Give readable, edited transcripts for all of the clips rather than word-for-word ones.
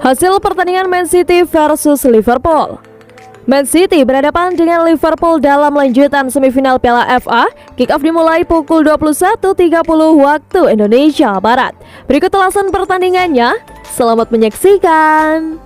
Hasil pertandingan Man City versus Liverpool. Man City berhadapan dengan Liverpool dalam lanjutan semifinal Piala FA. Kick-off dimulai pukul 21.30 waktu Indonesia Barat. Berikut ulasan pertandingannya. Selamat menyaksikan.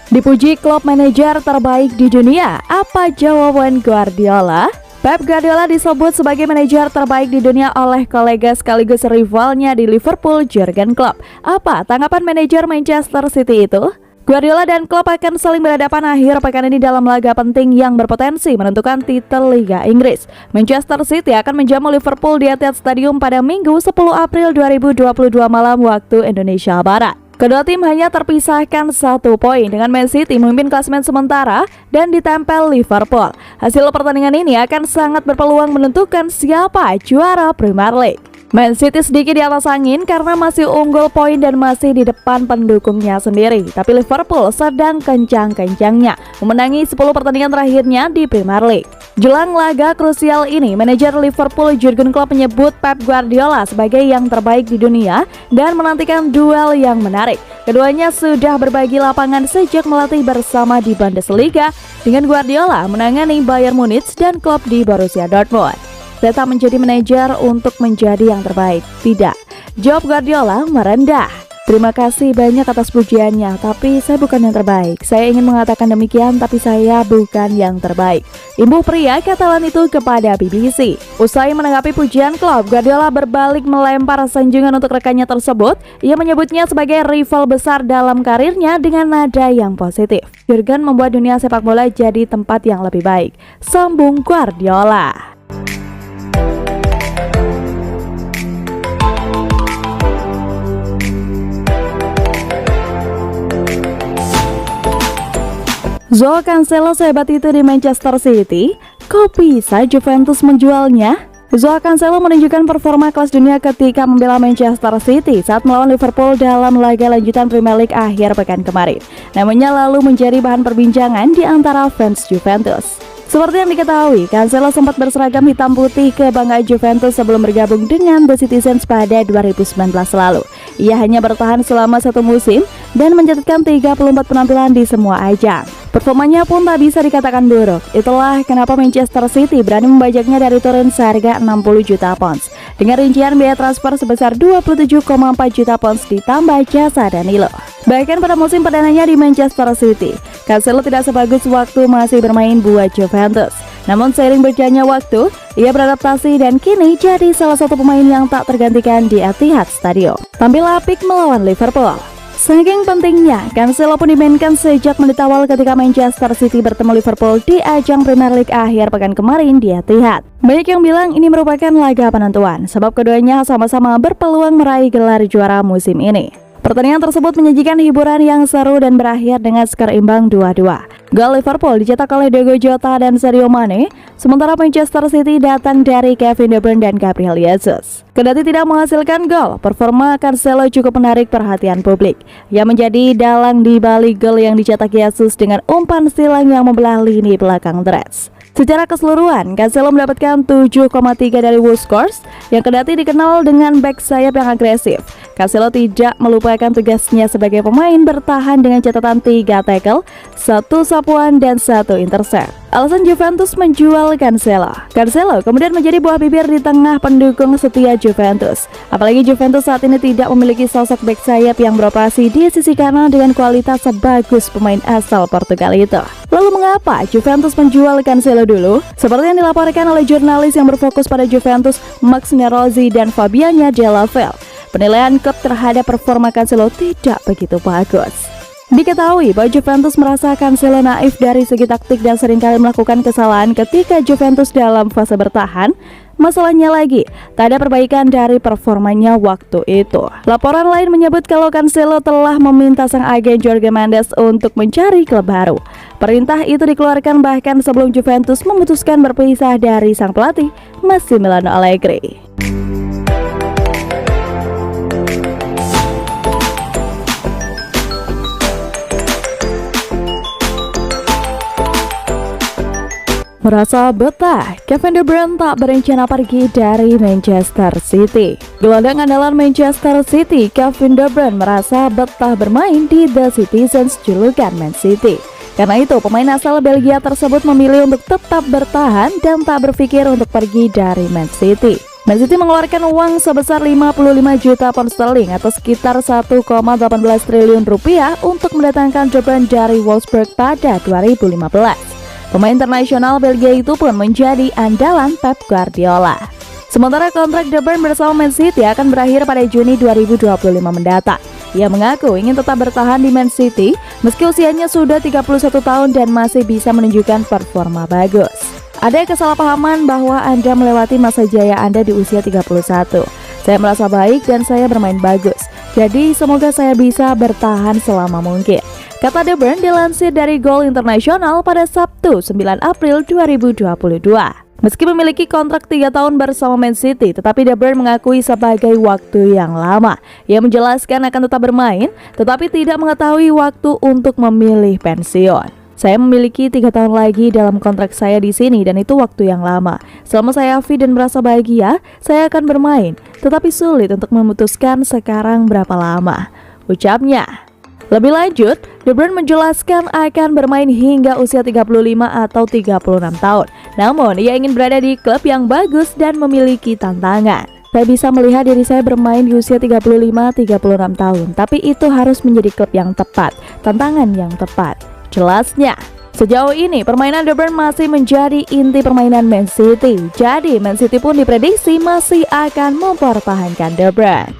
Dipuji klub manajer terbaik di dunia, apa jawaban Guardiola? Pep Guardiola disebut sebagai manajer terbaik di dunia oleh kolega sekaligus rivalnya di Liverpool, Jurgen Klopp. Apa tanggapan manajer Manchester City itu? Guardiola dan Klopp akan saling berhadapan akhir pekan ini dalam laga penting yang berpotensi menentukan titel Liga Inggris. Manchester City akan menjamu Liverpool di Etihad Stadium pada Minggu 10 April 2022 malam waktu Indonesia Barat. Kedua tim hanya terpisahkan 1 poin dengan Man City memimpin klasemen sementara dan ditempel Liverpool. Hasil pertandingan ini akan sangat berpeluang menentukan siapa juara Premier League. Man City sedikit di atas angin karena masih unggul poin dan masih di depan pendukungnya sendiri. Tapi Liverpool sedang kencang-kencangnya memenangi 10 pertandingan terakhirnya di Premier League. Jelang laga krusial ini, manajer Liverpool Jurgen Klopp menyebut Pep Guardiola sebagai yang terbaik di dunia dan menantikan duel yang menarik. Keduanya sudah berbagi lapangan sejak melatih bersama di Bundesliga dengan Guardiola menangani Bayern Munich dan Klopp di Borussia Dortmund. Tetap menjadi manajer untuk menjadi yang terbaik. Tidak, jawab Guardiola merendah. Terima kasih banyak atas pujiannya, tapi saya bukan yang terbaik. Saya ingin mengatakan demikian, tapi saya bukan yang terbaik. Imbuh pria Katalan itu kepada BBC. Usai menanggapi pujian Klopp, Guardiola berbalik melempar sanjungan untuk rekannya tersebut. Ia menyebutnya sebagai rival besar dalam karirnya dengan nada yang positif. Jurgen membuat dunia sepak bola jadi tempat yang lebih baik, sambung Guardiola. Joao Cancelo sehebat itu di Manchester City, kok bisa Juventus menjualnya? Joao Cancelo menunjukkan performa kelas dunia ketika membela Manchester City saat melawan Liverpool dalam laga lanjutan Premier League akhir pekan kemarin. Namanya lalu menjadi bahan perbincangan di antara fans Juventus. Seperti yang diketahui, Cancelo sempat berseragam hitam putih kebanggaan Juventus sebelum bergabung dengan The Citizens pada 2019 lalu. Ia hanya bertahan selama 1 musim dan mencatatkan 34 penampilan di semua ajang. Performanya pun tak bisa dikatakan buruk. Itulah kenapa Manchester City berani membajaknya dari Turin seharga 60 juta pounds. Dengan rincian biaya transfer sebesar 27,4 juta pounds ditambah jasa Danilo. Bahkan pada musim perdananya di Manchester City, Cancelo tidak sebagus waktu masih bermain buat Juventus. Namun seiring berjalannya waktu, ia beradaptasi dan kini jadi salah satu pemain yang tak tergantikan di Etihad Stadium. Tampil apik melawan Liverpool. Saking pentingnya, Cancelo pun dimainkan sejak menit awal ketika Manchester City bertemu Liverpool di ajang Premier League akhir pekan kemarin di Etihad. Banyak yang bilang ini merupakan laga penentuan, sebab keduanya sama-sama berpeluang meraih gelar juara musim ini. Pertandingan tersebut menyajikan hiburan yang seru dan berakhir dengan skor imbang 2-2. Gol Liverpool dicetak oleh Diogo Jota dan Sadio Mane, sementara Manchester City datang dari Kevin De Bruyne dan Gabriel Jesus. Kendati tidak menghasilkan gol, performa Cancelo cukup menarik perhatian publik. Ia menjadi dalang di balik gol yang dicetak Jesus dengan umpan silang yang membelah lini belakang Reds. Secara keseluruhan, Cancelo mendapatkan 7,3 dari WhoScores yang kendati dikenal dengan back sayap yang agresif. Cancelo tidak melupakan tugasnya sebagai pemain bertahan dengan catatan 3 tackle, 1 sapuan, dan 1 intercept. Alasan Juventus menjual Cancelo. Cancelo kemudian menjadi buah bibir di tengah pendukung setia Juventus. Apalagi Juventus saat ini tidak memiliki sosok back sayap yang beroperasi di sisi kanan dengan kualitas sebagus pemain asal Portugal itu. Lalu mengapa Juventus menjual Cancelo dulu? Seperti yang dilaporkan oleh jurnalis yang berfokus pada Juventus, Max Nerozzi dan Fabiana Della Valle, penilaian klub terhadap performa Cancelo tidak begitu bagus. Diketahui bahwa Juventus merasa Cancelo naif dari segi taktik dan seringkali melakukan kesalahan ketika Juventus dalam fase bertahan. Masalahnya lagi, tak ada perbaikan dari performanya waktu itu. Laporan lain menyebut kalau Cancelo telah meminta sang agen Jorge Mendes untuk mencari klub baru. Perintah itu dikeluarkan bahkan sebelum Juventus memutuskan berpisah dari sang pelatih Massimiliano Allegri. Merasa betah, Kevin De Bruyne tak berencana pergi dari Manchester City. Gelandang andalan Manchester City, Kevin De Bruyne merasa betah bermain di The Citizens julukan Man City. Karena itu, pemain asal Belgia tersebut memilih untuk tetap bertahan dan tak berpikir untuk pergi dari Man City. Man City mengeluarkan uang sebesar 55 juta pound sterling atau sekitar 1,18 triliun rupiah untuk mendatangkan De Bruyne dari Wolfsburg pada 2015. Pemain internasional Belgia itu pun menjadi andalan Pep Guardiola. Sementara kontrak De Bruyne bersama Man City akan berakhir pada Juni 2025 mendatang. Ia mengaku ingin tetap bertahan di Man City meski usianya sudah 31 tahun dan masih bisa menunjukkan performa bagus. Ada kesalahpahaman bahwa Anda melewati masa jaya Anda di usia 31. Saya merasa baik dan saya bermain bagus. Jadi semoga saya bisa bertahan selama mungkin, kata De Bruyne dilansir dari Goal International pada Sabtu 9 April 2022. Meski memiliki kontrak 3 tahun bersama Man City, tetapi De Bruyne mengakui sebagai waktu yang lama. Ia menjelaskan akan tetap bermain, tetapi tidak mengetahui waktu untuk memilih pensiun. Saya memiliki 3 tahun lagi dalam kontrak saya di sini dan itu waktu yang lama. Selama saya fit dan merasa bahagia, saya akan bermain. Tetapi sulit untuk memutuskan sekarang berapa lama, ucapnya. Lebih lanjut, De Bruyne menjelaskan akan bermain hingga usia 35 atau 36 tahun. Namun, ia ingin berada di klub yang bagus dan memiliki tantangan. Saya bisa melihat diri saya bermain di usia 35-36 tahun, tapi itu harus menjadi klub yang tepat, tantangan yang tepat, jelasnya. Sejauh ini, permainan De Bruyne masih menjadi inti permainan Man City. Jadi, Man City pun diprediksi masih akan mempertahankan De Bruyne.